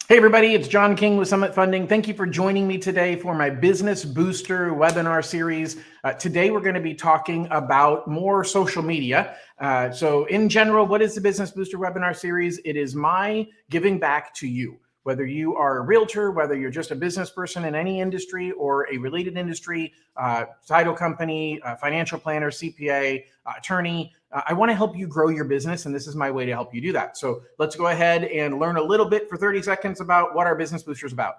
Hey everybody, it's John King with Summit Funding. Thank you for joining me today for my Business Booster webinar series. Today we're going to be talking about more social media. So in general, what is the Business Booster webinar series? It is my giving back to you. Whether you are a realtor, whether you're just a business person in any industry or a related industry, title company, financial planner, CPA, attorney, I want to help you grow your business, and this is my way to help you do that. So let's go ahead and learn a little bit for 30 seconds about what our Business Booster is about.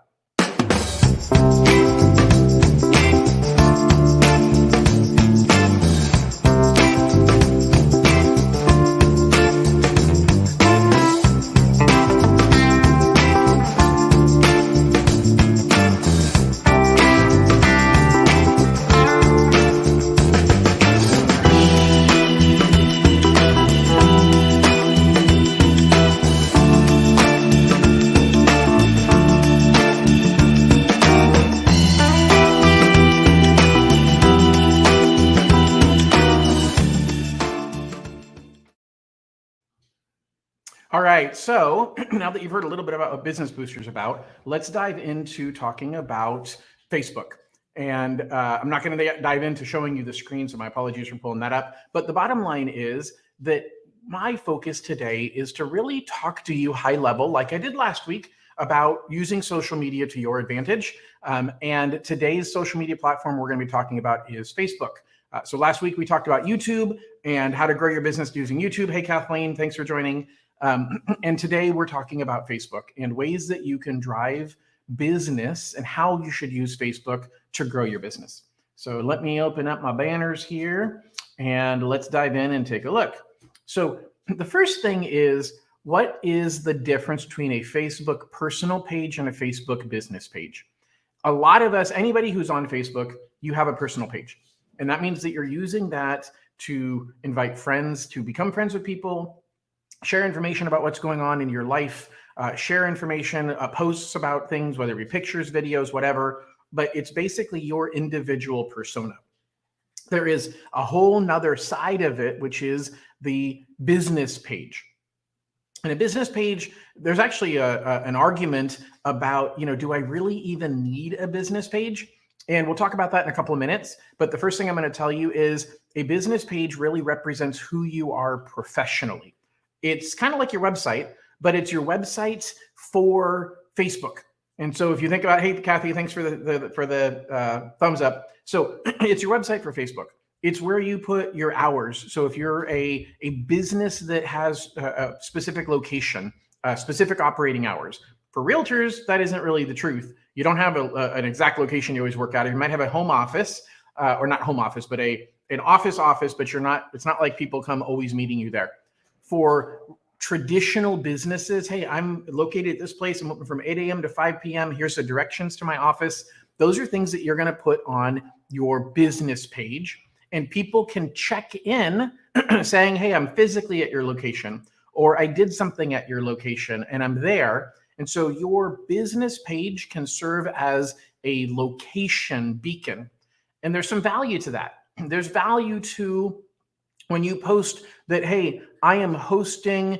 All right, so now that you've heard a little bit about what Business Booster is about, let's dive into talking about Facebook. And I'm not going to dive into showing you the screen, so my apologies for pulling that up. But the bottom line is that my focus today is to really talk to you high level, like I did last week, about using social media to your advantage. And today's social media platform we're going to be talking about is Facebook. So last week we talked about YouTube and how to grow your business using YouTube. Hey, Kathleen, thanks for joining. And today we're talking about Facebook and ways that you can drive business and how you should use Facebook to grow your business. So let me open up my banners here and let's dive in and take a look. So the first thing is, what is the difference between a Facebook personal page and a Facebook business page? A lot of us, anybody who's on Facebook, you have a personal page. And that means that you're using that to invite friends, to become friends with people, share information about what's going on in your life, share information, posts about things, whether it be pictures, videos, whatever, but it's basically your individual persona. There is a whole nother side of it, which is the business page. And a business page, there's actually an argument about, do I really even need a business page? And we'll talk about that in a couple of minutes. But the first thing I'm going to tell you is a business page really represents who you are professionally. It's kind of like your website, but it's your website for Facebook. And so if you think about, hey, Kathy, thanks for the thumbs up. So it's your website for Facebook. It's where you put your hours. So if you're a business that has a specific location, specific operating hours. For realtors, that isn't really the truth. You don't have an exact location you always work out of. You might have a home office, or not home office, but an office, but it's not like people come always meeting you there. For traditional businesses, hey, I'm located at this place. I'm open from 8 a.m. to 5 p.m. Here's the directions to my office. Those are things that you're going to put on your business page. And people can check in saying, hey, I'm physically at your location, or I did something at your location and I'm there. And so your business page can serve as a location beacon. And there's some value to that. There's value to when you post that, hey, I am hosting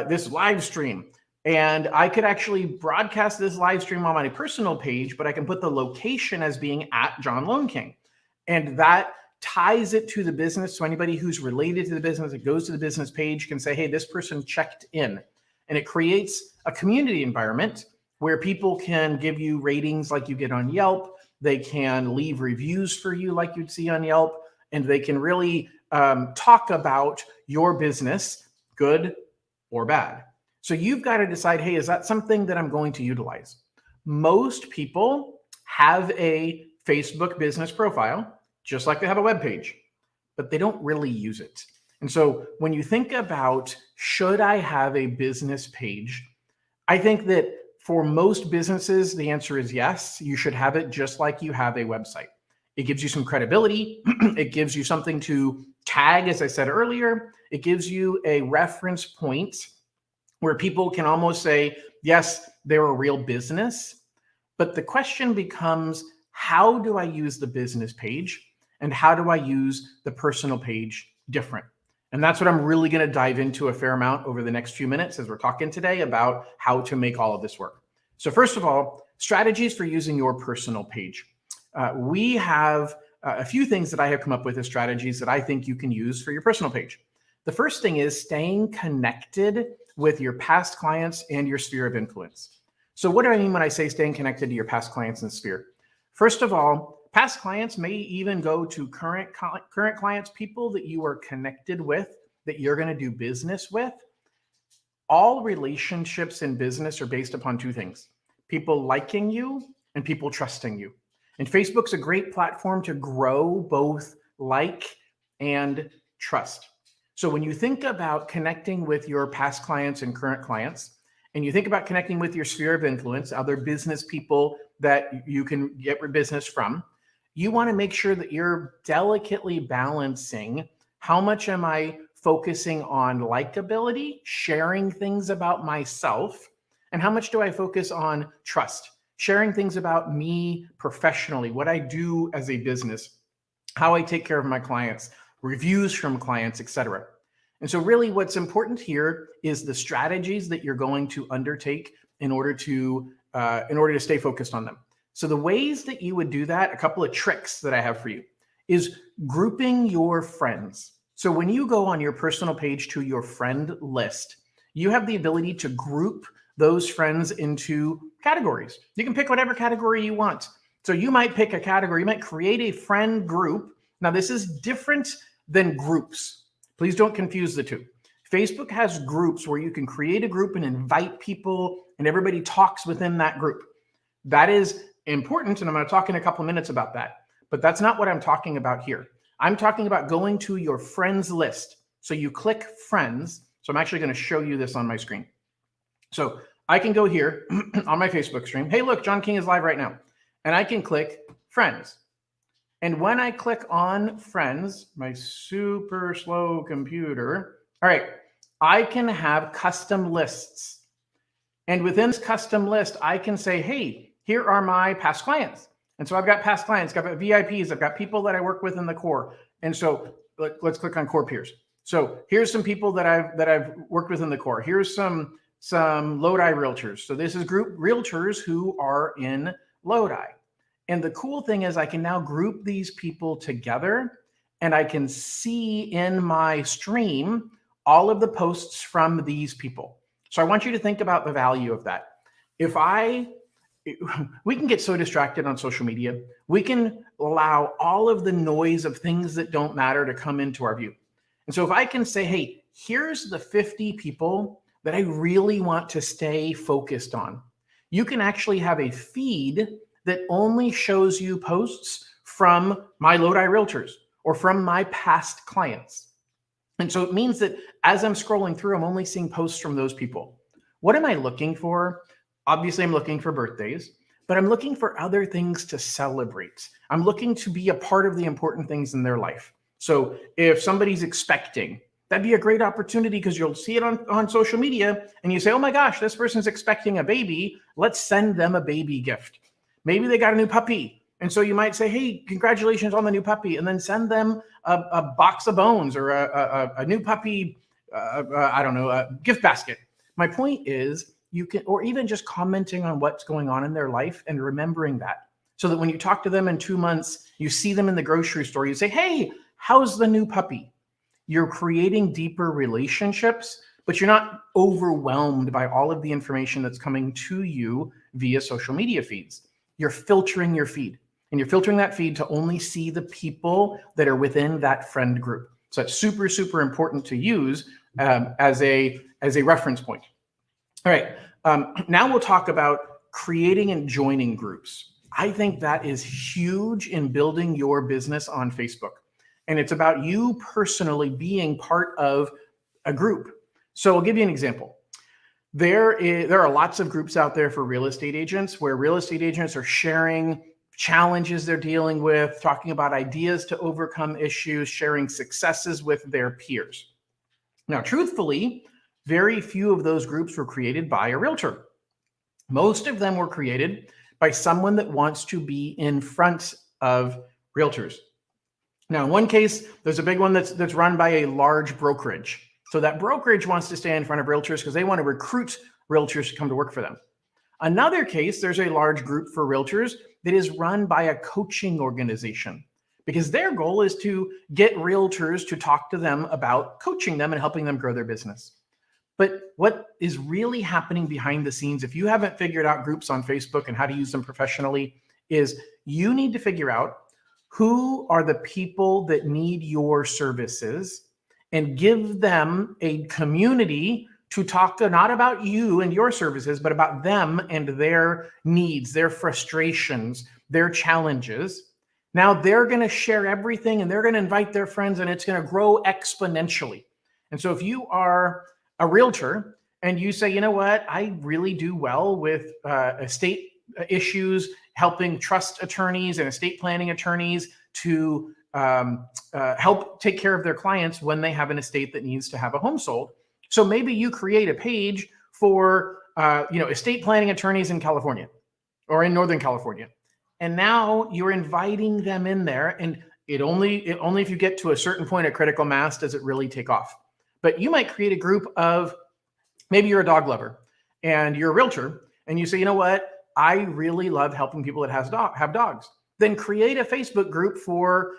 this live stream, and I could actually broadcast this live stream on my personal page, but I can put the location as being at John Lone King. And that ties it to the business. So anybody who's related to the business that goes to the business page can say, hey, this person checked in. And it creates a community environment where people can give you ratings like you get on Yelp. They can leave reviews for you like you'd see on Yelp. And they can really talk about your business, good or bad. So you've got to decide, hey, is that something that I'm going to utilize? Most people have a Facebook business profile, just like they have a web page, but they don't really use it. And so when you think about, should I have a business page? I think that for most businesses, the answer is yes. You should have it just like you have a website. It gives you some credibility. It gives you something to tag, as I said earlier. It gives you a reference point where people can almost say, yes, they're a real business. But the question becomes, how do I use the business page and how do I use the personal page different? And that's what I'm really going to dive into a fair amount over the next few minutes as we're talking today about how to make all of this work. So first of all, strategies for using your personal page. We have a few things that I have come up with as strategies that I think you can use for your personal page. The first thing is staying connected with your past clients and your sphere of influence. So what do I mean when I say staying connected to your past clients and sphere? First of all, past clients may even go to current clients, people that you are connected with, that you're going to do business with. All relationships in business are based upon two things: people liking you and people trusting you. And Facebook's a great platform to grow both like and trust. So when you think about connecting with your past clients and current clients, and you think about connecting with your sphere of influence, other business people that you can get business from, you want to make sure that you're delicately balancing how much am I focusing on likability, sharing things about myself, and how much do I focus on trust, sharing things about me professionally, what I do as a business, how I take care of my clients, reviews from clients, etc. And so really what's important here is the strategies that you're going to undertake in order to stay focused on them. So the ways that you would do that, a couple of tricks that I have for you, is grouping your friends. So when you go on your personal page to your friend list, you have the ability to group those friends into categories. You can pick whatever category you want. So you might pick a category, you might create a friend group. Now this is different than groups. Please don't confuse the two. Facebook has groups where you can create a group and invite people and everybody talks within that group. That is important, and I'm going to talk in a couple of minutes about that. But that's not what I'm talking about here. I'm talking about going to your friends list. So you click friends. So I'm actually going to show you this on my screen. So I can go here on my Facebook stream. Hey, look, John King is live right now. And I can click friends. And when I click on friends, my super slow computer, all right, I can have custom lists. And within this custom list, I can say, hey, here are my past clients. And so I've got past clients, I've got VIPs, I've got people that I work with in the core. And so let's click on core peers. So here's some people that I've worked with in the core. Here's some Lodi realtors. So this is group realtors who are in Lodi. And the cool thing is I can now group these people together and I can see in my stream all of the posts from these people. So I want you to think about the value of that. We can get so distracted on social media. We can allow all of the noise of things that don't matter to come into our view. And so if I can say, hey, here's the 50 people that I really want to stay focused on, you can actually have a feed that only shows you posts from my Lodi realtors or from my past clients. And so it means that as I'm scrolling through, I'm only seeing posts from those people. What am I looking for? Obviously, I'm looking for birthdays, but I'm looking for other things to celebrate. I'm looking to be a part of the important things in their life. So if somebody's expecting, that'd be a great opportunity because you'll see it on social media and you say, oh my gosh, this person's expecting a baby. Let's send them a baby gift. Maybe they got a new puppy. And so you might say, hey, congratulations on the new puppy, and then send them a box of bones or a new puppy, I don't know, a gift basket. My point is you can, or even just commenting on what's going on in their life and remembering that so that when you talk to them in 2 months, you see them in the grocery store, you say, hey, how's the new puppy? You're creating deeper relationships, but you're not overwhelmed by all of the information that's coming to you via social media feeds. You're filtering your feed, and you're filtering that feed to only see the people that are within that friend group. So it's super, super important to use as a reference point. All right, now we'll talk about creating and joining groups. I think that is huge in building your business on Facebook. And it's about you personally being part of a group. So I'll give you an example. There are lots of groups out there for real estate agents where real estate agents are sharing challenges they're dealing with, talking about ideas to overcome issues, sharing successes with their peers. Now, truthfully, very few of those groups were created by a realtor. Most of them were created by someone that wants to be in front of realtors. Now, in one case, there's a big one that's run by a large brokerage. So that brokerage wants to stay in front of realtors because they want to recruit realtors to come to work for them. Another case, there's a large group for realtors that is run by a coaching organization because their goal is to get realtors to talk to them about coaching them and helping them grow their business. But what is really happening behind the scenes, if you haven't figured out groups on Facebook and how to use them professionally, is you need to figure out who are the people that need your services and give them a community to talk to, not about you and your services, but about them and their needs, their frustrations, their challenges. Now they're going to share everything and they're going to invite their friends and it's going to grow exponentially. And so if you are a realtor and you say, you know what, I really do well with estate issues, helping trust attorneys and estate planning attorneys to help take care of their clients when they have an estate that needs to have a home sold. So maybe you create a page for estate planning attorneys in California or in Northern California. And now you're inviting them in there, and it only if you get to a certain point of critical mass does it really take off. But you might create a group of, maybe you're a dog lover and you're a realtor and you say, you know what, I really love helping people that have dogs. Then create a Facebook group for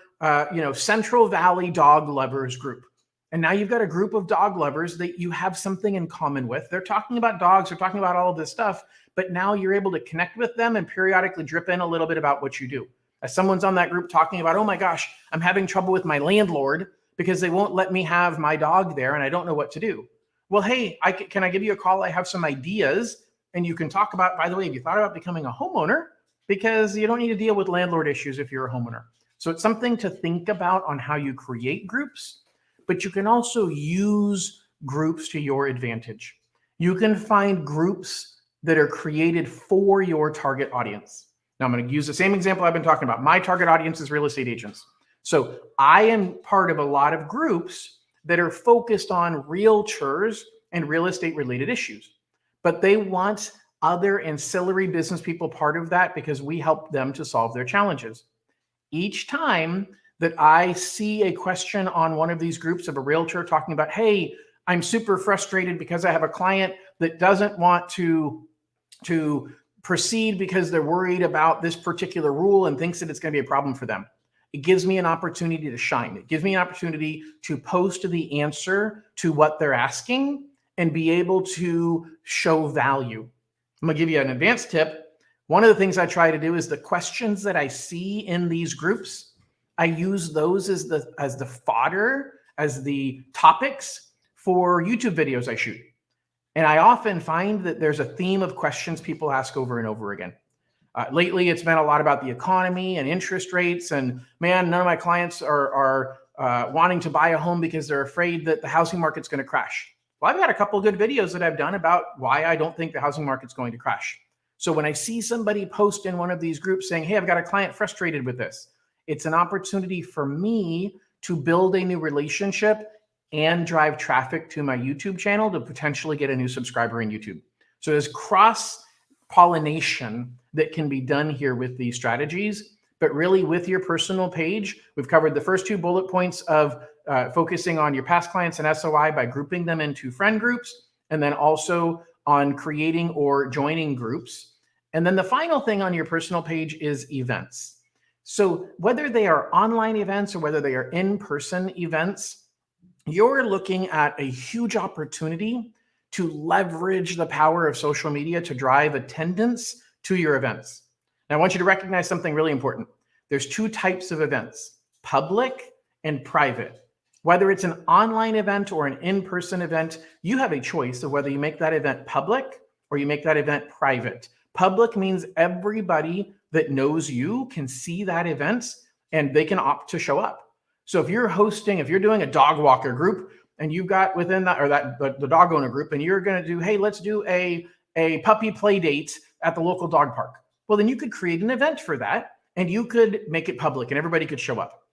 Central Valley Dog Lovers group. And now you've got a group of dog lovers that you have something in common with. They're talking about dogs, they're talking about all of this stuff, but now you're able to connect with them and periodically drip in a little bit about what you do. As someone's on that group talking about, oh my gosh, I'm having trouble with my landlord because they won't let me have my dog there and I don't know what to do. Well, hey, can I give you a call? I have some ideas. And you can talk about, by the way, have you thought about becoming a homeowner? Because you don't need to deal with landlord issues if you're a homeowner. So it's something to think about on how you create groups, but you can also use groups to your advantage. You can find groups that are created for your target audience. Now I'm going to use the same example I've been talking about. My target audience is real estate agents. So I am part of a lot of groups that are focused on realtors and real estate related issues. But they want other ancillary business people part of that because we help them to solve their challenges. Each time that I see a question on one of these groups of a realtor talking about, hey, I'm super frustrated because I have a client that doesn't want to proceed because they're worried about this particular rule and thinks that it's going to be a problem for them. It gives me an opportunity to shine. It gives me an opportunity to post the answer to what they're asking and be able to show value. I'm gonna give you an advanced tip. One of the things I try to do is the questions that I see in these groups, I use those as the fodder, as the topics for YouTube videos I shoot. And I often find that there's a theme of questions people ask over and over again. Lately, it's been a lot about the economy and interest rates. And man, none of my clients are wanting to buy a home because they're afraid that the housing market's going to crash. Well, I've got a couple of good videos that I've done about why I don't think the housing market's going to crash. So when I see somebody post in one of these groups saying, hey, I've got a client frustrated with this, it's an opportunity for me to build a new relationship and drive traffic to my YouTube channel to potentially get a new subscriber in YouTube. So there's cross-pollination that can be done here with these strategies. But really with your personal page, we've covered the first two bullet points of focusing on your past clients and SOI by grouping them into friend groups, and then also on creating or joining groups. And then the final thing on your personal page is events. So whether they are online events or whether they are in-person events, you're looking at a huge opportunity to leverage the power of social media to drive attendance to your events. Now, I want you to recognize something really important. There's two types of events, public and private. Whether it's an online event or an in-person event, you have a choice of whether you make that event public or you make that event private. Public means everybody that knows you can see that event and they can opt to show up. So if you're doing a dog walker group and you've got within that, or the dog owner group, and you're going to do, hey, let's do a puppy play date at the local dog park. Well, then you could create an event for that and you could make it public and everybody could show up.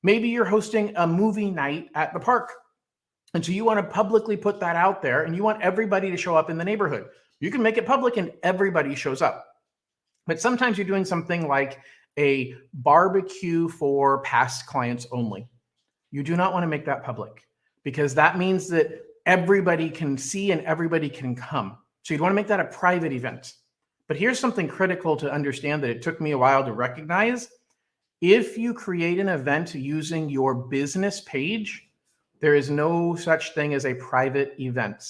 Maybe you're hosting a movie night at the park. And so you want to publicly put that out there and you want everybody to show up in the neighborhood. You can make it public and everybody shows up. But sometimes you're doing something like a barbecue for past clients only. You do not want to make that public because that means that everybody can see and everybody can come. So you'd want to make that a private event. But here's something critical to understand that it took me a while to recognize. If you create an event using your business page, there is no such thing as a private event.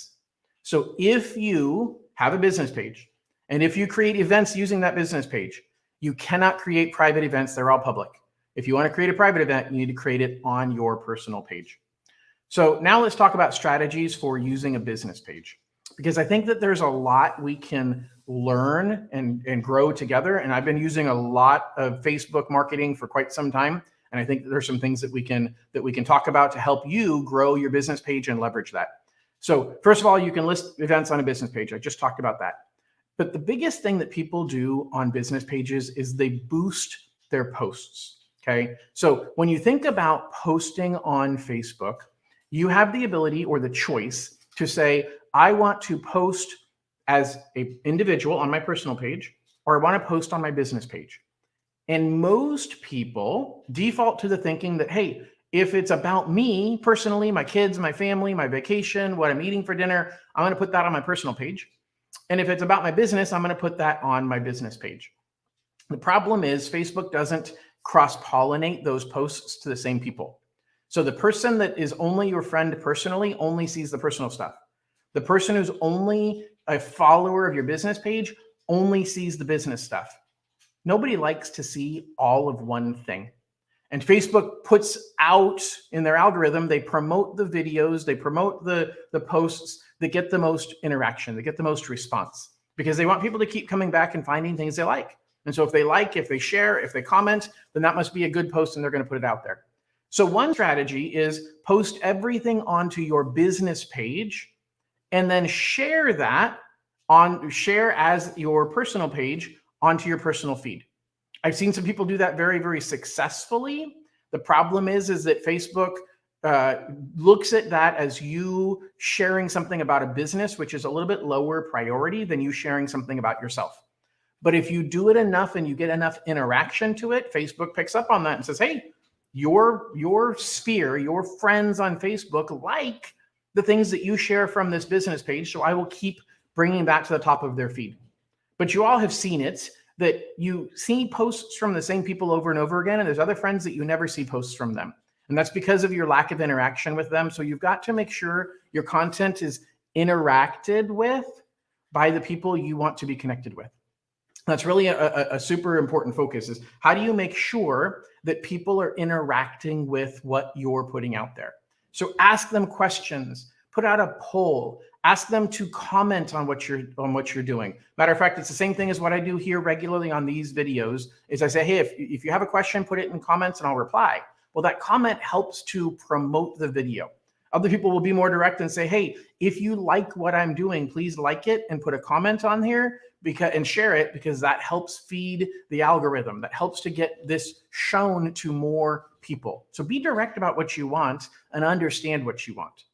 So if you have a business page, and if you create events using that business page, you cannot create private events. They're all public. If you want to create a private event, you need to create it on your personal page. So now let's talk about strategies for using a business page, because I think that there's a lot we can learn and grow together. And I've been using a lot of Facebook marketing for quite some time. And I think that there's some things that we can talk about to help you grow your business page and leverage that. So first of all, you can list events on a business page. I just talked about that. But the biggest thing that people do on business pages is they boost their posts. Okay. So when you think about posting on Facebook, you have the ability or the choice to say, I want to post as an individual on my personal page, or I want to post on my business page. And most people default to the thinking that, hey, if it's about me personally, my kids, my family, my vacation, what I'm eating for dinner, I'm going to put that on my personal page. And if it's about my business, I'm going to put that on my business page. The problem is Facebook doesn't cross-pollinate those posts to the same people. So the person that is only your friend personally only sees the personal stuff. The person who's only a follower of your business page only sees the business stuff. Nobody likes to see all of one thing. And Facebook puts out in their algorithm, they promote the videos, they promote the posts that get the most interaction, that get the most response, because they want people to keep coming back and finding things they like. And so if they like, if they share, if they comment, then that must be a good post and they're going to put it out there. So one strategy is post everything onto your business page and then share as your personal page onto your personal feed. I've seen some people do that very, very successfully. The problem is that Facebook looks at that as you sharing something about a business, which is a little bit lower priority than you sharing something about yourself. But if you do it enough and you get enough interaction to it, Facebook picks up on that and says, hey, your sphere, your friends on Facebook like the things that you share from this business page, so I will keep bringing that to the top of their feed. But you all have seen it, that you see posts from the same people over and over again, and there's other friends that you never see posts from them. And that's because of your lack of interaction with them. So you've got to make sure your content is interacted with by the people you want to be connected with. That's really a super important focus, is how do you make sure that people are interacting with what you're putting out there? So ask them questions, put out a poll, ask them to comment on what you're doing. Matter of fact, it's the same thing as what I do here regularly on these videos, is I say, hey, if you have a question, put it in comments and I'll reply. Well, that comment helps to promote the video. Other people will be more direct and say, hey, if you like what I'm doing, please like it and put a comment on here and share it, because that helps feed the algorithm. That helps to get this shown to more people. So be direct about what you want and understand what you want.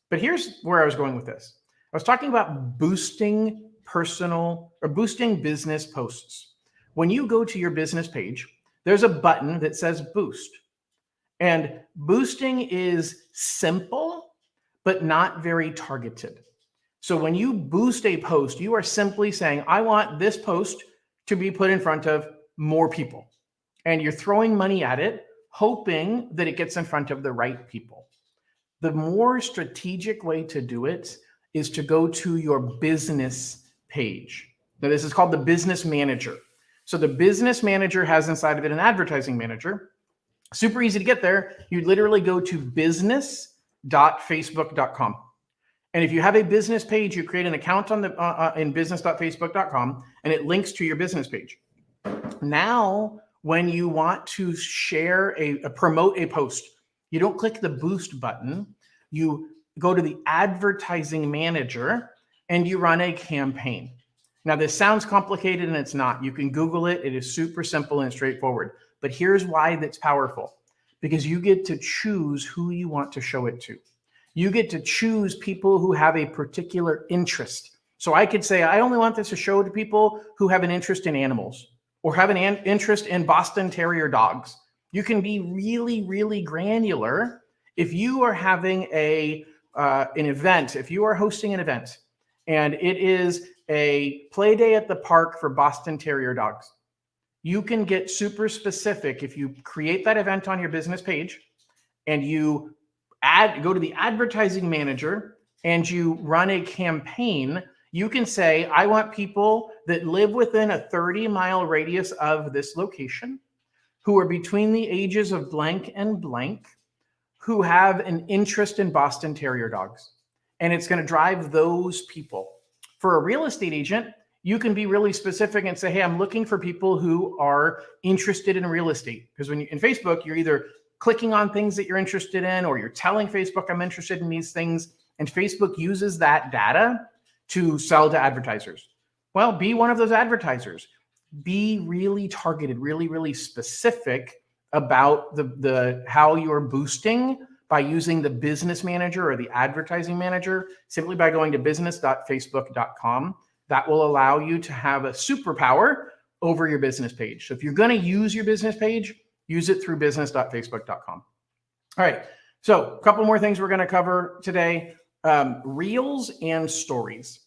But here's where I was going with this. I was talking about boosting business posts. When you go to your business page, there's a button that says boost. And boosting is simple, but not very targeted. So when you boost a post, you are simply saying, I want this post to be put in front of more people. And you're throwing money at it, hoping that it gets in front of the right people. The more strategic way to do it is to go to your business page. Now, this is called the business manager. So the business manager has inside of it an advertising manager. Super easy to get there. You literally go to business.facebook.com. And if you have a business page, you create an account on in business.facebook.com, and it links to your business page. Now, when you want to share promote a post, you don't click the boost button. You go to the advertising manager and you run a campaign. Now, this sounds complicated and it's not. You can Google it. It is super simple and straightforward. But here's why that's powerful. Because you get to choose who you want to show it to. You get to choose people who have a particular interest. So I could say, I only want this to show to people who have an interest in animals or have an interest in Boston Terrier dogs. You can be really, really granular. If you are having an event, if you are hosting an event and it is a play day at the park for Boston Terrier dogs. You can get super specific if you create that event on your business page and you go to the advertising manager and you run a campaign. You can say, I want people that live within a 30-mile radius of this location, who are between the ages of blank and blank, who have an interest in Boston Terrier dogs. And it's going to drive those people. For a real estate agent, you can be really specific and say, hey, I'm looking for people who are interested in real estate. Because when in Facebook, you're either clicking on things that you're interested in, or you're telling Facebook, I'm interested in these things. And Facebook uses that data to sell to advertisers. Well, be one of those advertisers. Be really targeted, really, really specific about the how you're boosting by using the business manager or the advertising manager, simply by going to business.facebook.com. That will allow you to have a superpower over your business page. So if you're going to use your business page, use it through business.facebook.com. All right. So a couple more things we're going to cover today. Reels and stories.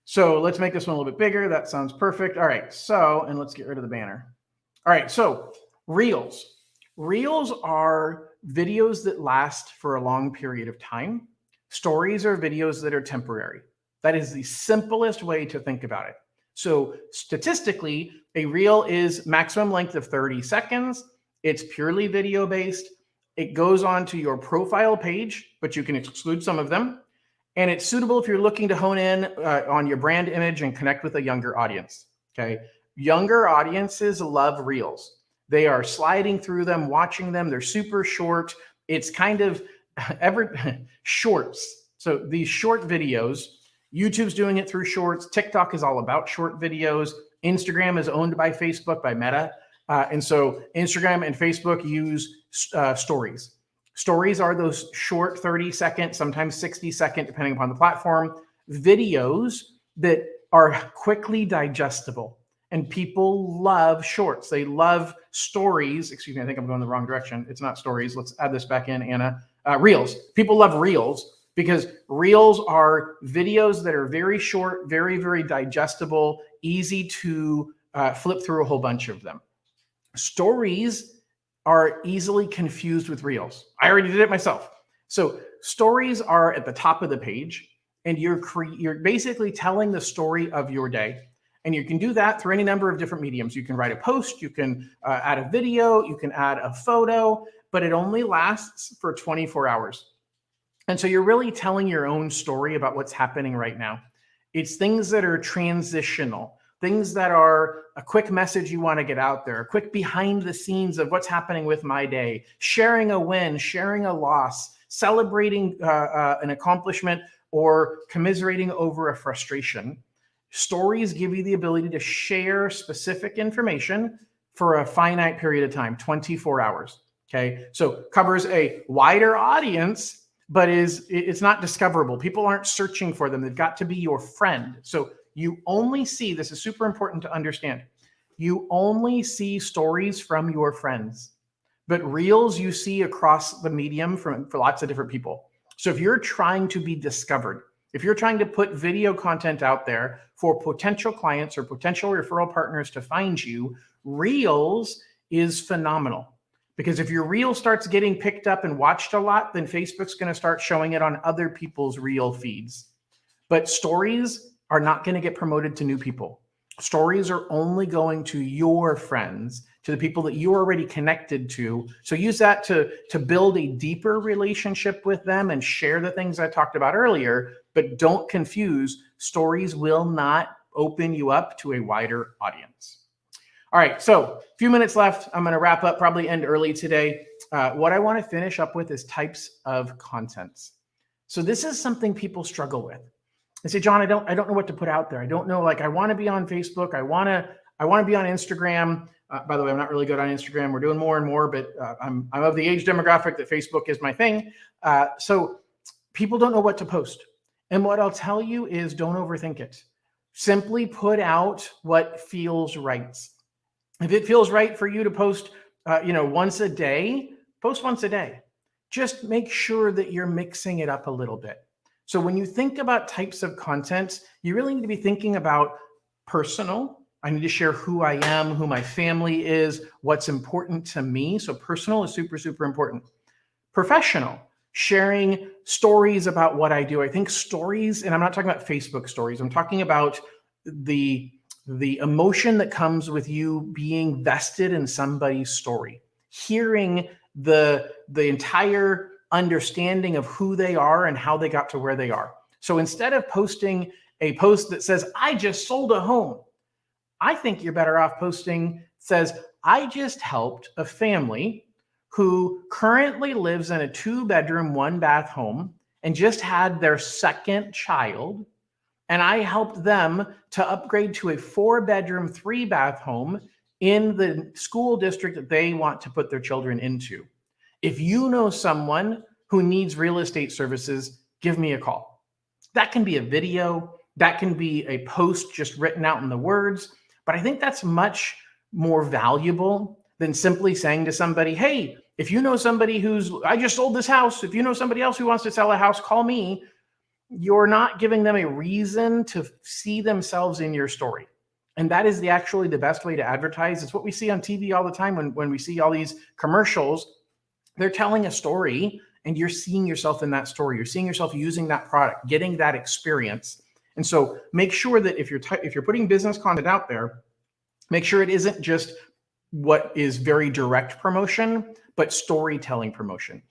So let's make this one a little bit bigger. That sounds perfect. All right. So, and let's get rid of the banner. All right. So Reels. Reels are videos that last for a long period of time. Stories are videos that are temporary. That is the simplest way to think about it. So statistically, a reel is maximum length of 30 seconds. It's purely video based. It goes onto your profile page, but you can exclude some of them. And it's suitable if you're looking to hone in on your brand image and connect with a younger audience. Okay. Younger audiences love reels. They are sliding through them, watching them. They're super short. It's kind of shorts. So these short videos, YouTube's doing it through shorts. TikTok is all about short videos. Instagram is owned by Facebook, by Meta. And so Instagram and Facebook use stories. Stories are those short 30-second, sometimes 60-second, depending upon the platform, videos that are quickly digestible. And people love shorts. They love stories. Excuse me, I think I'm going the wrong direction. It's not stories. Let's add this back in, Anna. Reels. People love reels because reels are videos that are very short, very, very digestible, easy to flip through a whole bunch of them. Stories are easily confused with reels. I already did it myself. So stories are at the top of the page, and you're basically telling the story of your day. And you can do that through any number of different mediums. You can write a post, you can add a video, you can add a photo, but it only lasts for 24 hours. And so you're really telling your own story about what's happening right now. It's things that are transitional, things that are a quick message you want to get out there, a quick behind the scenes of what's happening with my day, sharing a win, sharing a loss, celebrating an accomplishment, or commiserating over a frustration. Stories give you the ability to share specific information for a finite period of time, 24 hours. Okay. So covers a wider audience, but it's not discoverable. People aren't searching for them. They've got to be your friend. So you only see, this is super important to understand, you only see stories from your friends, but reels you see across the medium for lots of different people. So if you're trying to be discovered, if you're trying to put video content out there for potential clients or potential referral partners to find you, Reels is phenomenal. Because if your reel starts getting picked up and watched a lot, then Facebook's going to start showing it on other people's reel feeds. But stories are not going to get promoted to new people. Stories are only going to your friends, to the people that you're already connected to. So use that to build a deeper relationship with them and share the things I talked about earlier. But don't confuse, stories will not open you up to a wider audience. All right, so a few minutes left. I'm going to wrap up, probably end early today. What I want to finish up with is types of contents. So this is something people struggle with. They say, John, I don't know what to put out there. I don't know, like I want to be on Facebook. I want to be on Instagram. By the way, I'm not really good on Instagram. We're doing more and more, but I'm of the age demographic that Facebook is my thing. So people don't know what to post. And what I'll tell you is don't overthink it. Simply put out what feels right. If it feels right for you to post, once a day, post once a day. Just make sure that you're mixing it up a little bit. So when you think about types of content, you really need to be thinking about personal. I need to share who I am, who my family is, what's important to me. So personal is super, super important. Professional, sharing stories about what I do. I think stories, and I'm not talking about Facebook stories, I'm talking about the emotion that comes with you being vested in somebody's story, hearing the entire understanding of who they are and how they got to where they are. So instead of posting a post that says, I just sold a home, I think you're better off posting says, I just helped a family who currently lives in a 2-bedroom, 1-bath home and just had their second child. And I helped them to upgrade to a 4-bedroom, 3-bath home in the school district that they want to put their children into. If you know someone who needs real estate services, give me a call. That can be a video, that can be a post just written out in the words, but I think that's much more valuable than simply saying to somebody, hey, if you know somebody I just sold this house, if you know somebody else who wants to sell a house, call me. You're not giving them a reason to see themselves in your story. And that is actually the best way to advertise. It's what we see on TV all the time when we see all these commercials. They're telling a story and you're seeing yourself in that story. You're seeing yourself using that product, getting that experience. And so make sure that if you're putting business content out there, make sure it isn't just what is very direct promotion, but storytelling promotion.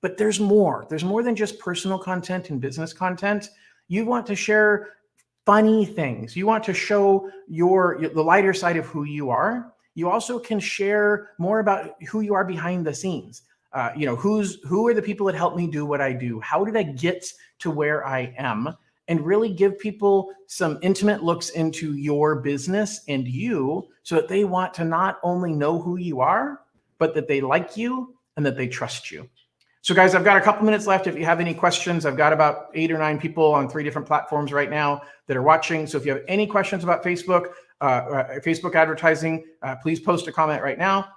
But there's more. There's more than just personal content and business content. You want to share funny things. You want to show the lighter side of who you are. You also can share more about who you are behind the scenes. Who are the people that help me do what I do? How did I get to where I am? And really give people some intimate looks into your business and you, so that they want to not only know who you are, but that they like you and that they trust you. So guys, I've got a couple minutes left. If you have any questions, I've got about 8 or 9 people on 3 different platforms right now that are watching. So if you have any questions about Facebook advertising, please post a comment right now.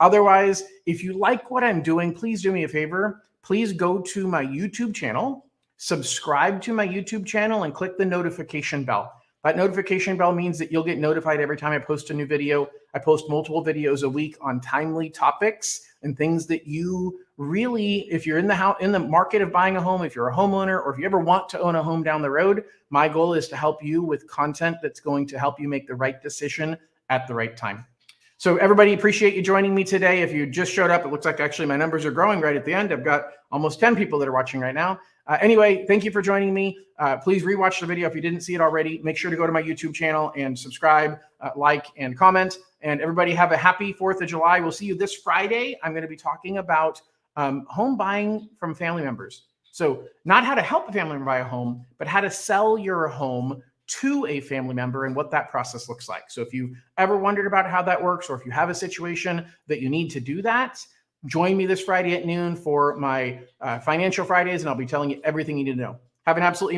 Otherwise, if you like what I'm doing, please do me a favor. Please go to my YouTube channel, subscribe to my YouTube channel, and click the notification bell. That notification bell means that you'll get notified every time I post a new video. I post multiple videos a week on timely topics and things that you really, if you're in the market of buying a home, if you're a homeowner, or if you ever want to own a home down the road, my goal is to help you with content that's going to help you make the right decision at the right time. So everybody, appreciate you joining me today. If you just showed up, it looks like actually my numbers are growing right at the end. I've got almost 10 people that are watching right now. Anyway, thank you for joining me. Please rewatch the video if you didn't see it already. Make sure to go to my YouTube channel and subscribe, like, and comment. And everybody have a happy 4th of July. We'll see you this Friday. I'm going to be talking about home buying from family members. So not how to help a family member buy a home, but how to sell your home to a family member and what that process looks like. So if you ever wondered about how that works, or if you have a situation that you need to do that, join me this Friday at noon for my Financial Fridays, and I'll be telling you everything you need to know. Have an absolutely